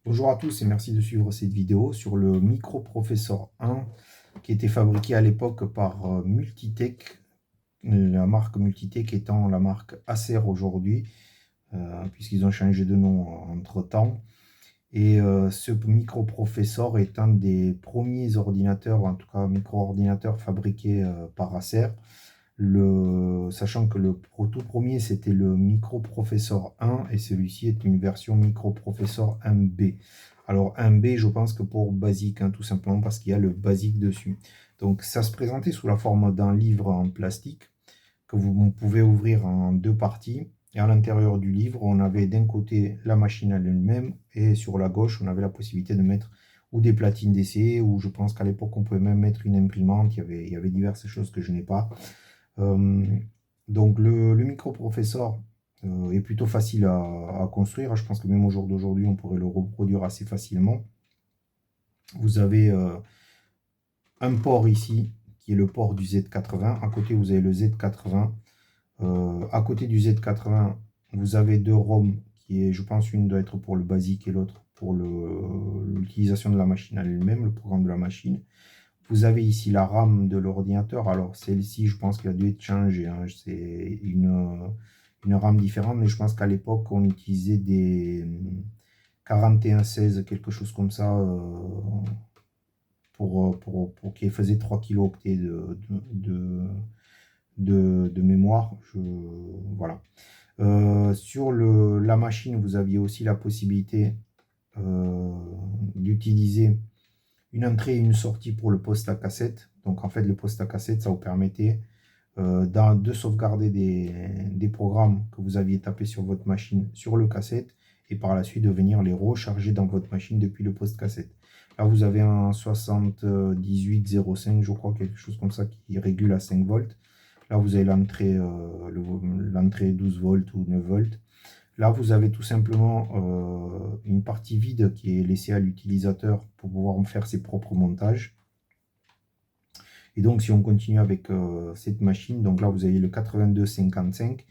Bonjour à tous et merci de suivre cette vidéo sur le Microprofessor 1 qui était fabriqué à l'époque par Multitech, la marque Multitech étant la marque Acer aujourd'hui, puisqu'ils ont changé de nom entre-temps. Et ce microprocesseur est un des premiers ordinateurs, en tout cas micro-ordinateurs fabriqués par Acer. Sachant que tout premier c'était le microprocesseur 1 et celui-ci est une version microprocesseur 1B. Alors 1B, je pense que pour basique, hein, tout simplement parce qu'il y a le basique dessus. Donc ça se présentait sous la forme d'un livre en plastique que vous pouvez ouvrir en deux parties. Et à l'intérieur du livre, on avait d'un côté la machine elle-même et sur la gauche, on avait la possibilité de mettre ou des platines d'essai, ou je pense qu'à l'époque, on pouvait même mettre une imprimante. Il y avait diverses choses que je n'ai pas. Euh, donc le microprocesseur est plutôt facile à construire. Je pense que même au jour d'aujourd'hui, on pourrait le reproduire assez facilement. Vous avez un port ici, qui est le port du Z80. À côté, vous avez le Z80. À côté du Z80, vous avez deux ROM, qui est, je pense, une doit être pour le basique et l'autre pour l'utilisation de la machine elle-même, le programme de la machine. Vous avez ici la RAM de l'ordinateur. Alors, celle-ci, je pense qu'elle a dû être changée, hein. C'est une RAM différente, mais je pense qu'à l'époque, on utilisait des 4116, quelque chose comme ça, pour qui faisait 3 kilooctets de mémoire. Voilà. Sur la machine, vous aviez aussi la possibilité d'utiliser une entrée et une sortie pour le poste à cassette. Donc en fait, le poste à cassette, ça vous permettait de sauvegarder des programmes que vous aviez tapés sur votre machine sur le cassette et par la suite de venir les recharger dans votre machine depuis le poste cassette. Là, vous avez un 7805, je crois, quelque chose comme ça, qui régule à 5 volts. Là, vous avez l'entrée 12 volts ou 9 volts. Là, vous avez tout simplement une partie vide qui est laissée à l'utilisateur pour pouvoir faire ses propres montages. Et donc, si on continue avec cette machine, donc là, vous avez le 8255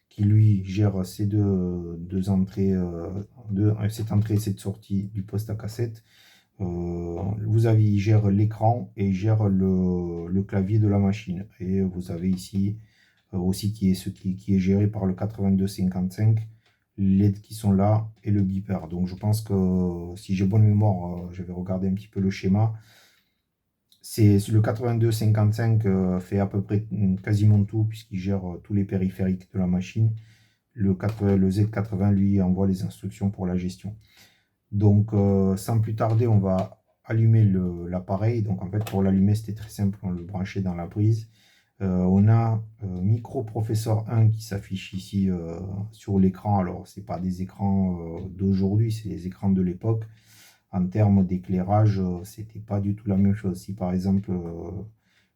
qui, lui, gère ces deux entrées, cette entrée et cette sortie du poste à cassette. Il gère l'écran et il gère le clavier de la machine. Et vous avez ici aussi qui est géré par le 8255, les LED qui sont là et le beeper. Donc je pense que si j'ai bonne mémoire, je vais regarder un petit peu le schéma. C'est le 8255 fait à peu près quasiment tout puisqu'il gère tous les périphériques de la machine. Le Z80 lui envoie les instructions pour la gestion. Donc sans plus tarder, on va allumer l'appareil. Donc en fait pour l'allumer c'était très simple, on le branchait dans la prise. On a Microprofessor 1 qui s'affiche ici sur l'écran. Alors, ce n'est pas des écrans d'aujourd'hui, c'est les écrans de l'époque. En termes d'éclairage, c'était pas du tout la même chose. Si par exemple,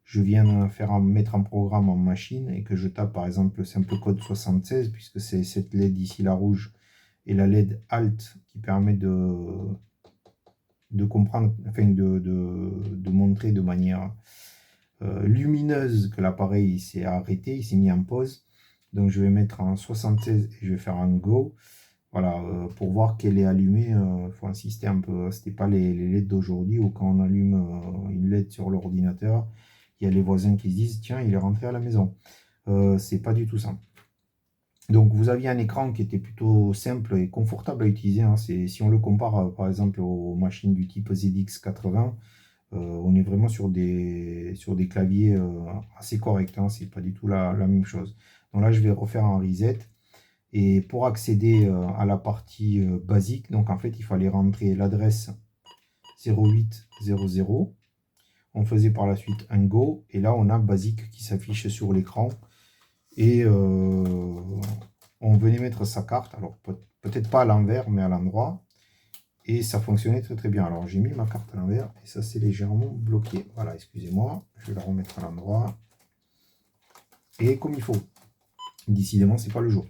je viens mettre un programme en machine et que je tape par exemple le simple code 76, puisque c'est cette LED ici, la rouge, et la LED Alt qui permet de comprendre, enfin de montrer de manière lumineuse que l'appareil s'est arrêté, il s'est mis en pause. Donc je vais mettre en 76 et je vais faire un go. Voilà, pour voir qu'elle est allumée, il faut insister un peu. C'était pas les LED d'aujourd'hui où quand on allume une LED sur l'ordinateur, il y a les voisins qui se disent tiens, il est rentré à la maison. C'est pas du tout ça. Donc vous aviez un écran qui était plutôt simple et confortable à utiliser, hein. Si on le compare par exemple aux machines du type ZX80, on est vraiment sur des claviers assez corrects, hein. C'est pas du tout la même chose. Donc là, je vais refaire un reset. Et pour accéder à la partie basique, donc en fait, il fallait rentrer l'adresse 0800. On faisait par la suite un go. Et là, on a basique qui s'affiche sur l'écran. Et on venait mettre sa carte. Alors, peut-être pas à l'envers, mais à l'endroit. Et ça fonctionnait très très bien. Alors j'ai mis ma carte à l'envers et ça s'est légèrement bloqué. Voilà, excusez-moi, je vais la remettre à l'endroit. Et comme il faut. Décidément, c'est pas le jour.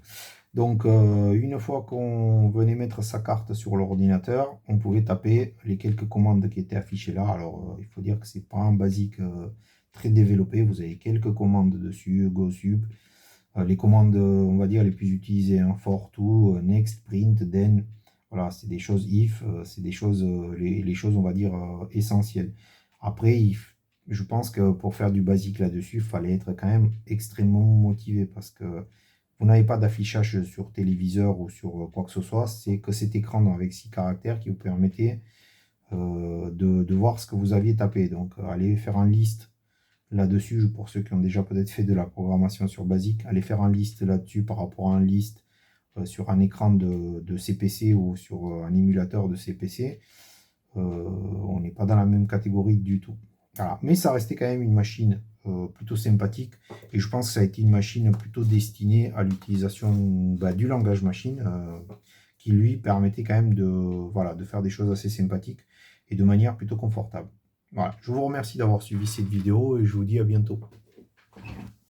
Donc une fois qu'on venait mettre sa carte sur l'ordinateur, on pouvait taper les quelques commandes qui étaient affichées là. Alors il faut dire que c'est pas un basique très développé. Vous avez quelques commandes dessus, GoSup. Les commandes, on va dire, les plus utilisées, hein, for to, next, print, then. Voilà, c'est des choses if, c'est des choses, les choses, on va dire, essentielles. Après, je pense que pour faire du basique là-dessus, il fallait être quand même extrêmement motivé parce que vous n'avez pas d'affichage sur téléviseur ou sur quoi que ce soit, c'est que cet écran avec 6 caractères qui vous permettait de voir ce que vous aviez tapé. Donc, allez faire un list là-dessus, pour ceux qui ont déjà peut-être fait de la programmation sur Basic, allez faire un list là-dessus par rapport à un list sur un écran de CPC ou sur un émulateur de CPC. On n'est pas dans la même catégorie du tout. Voilà. Mais ça restait quand même une machine plutôt sympathique et je pense que ça a été une machine plutôt destinée à l'utilisation du langage machine qui lui permettait quand même voilà, de faire des choses assez sympathiques et de manière plutôt confortable. Voilà. Je vous remercie d'avoir suivi cette vidéo et je vous dis à bientôt.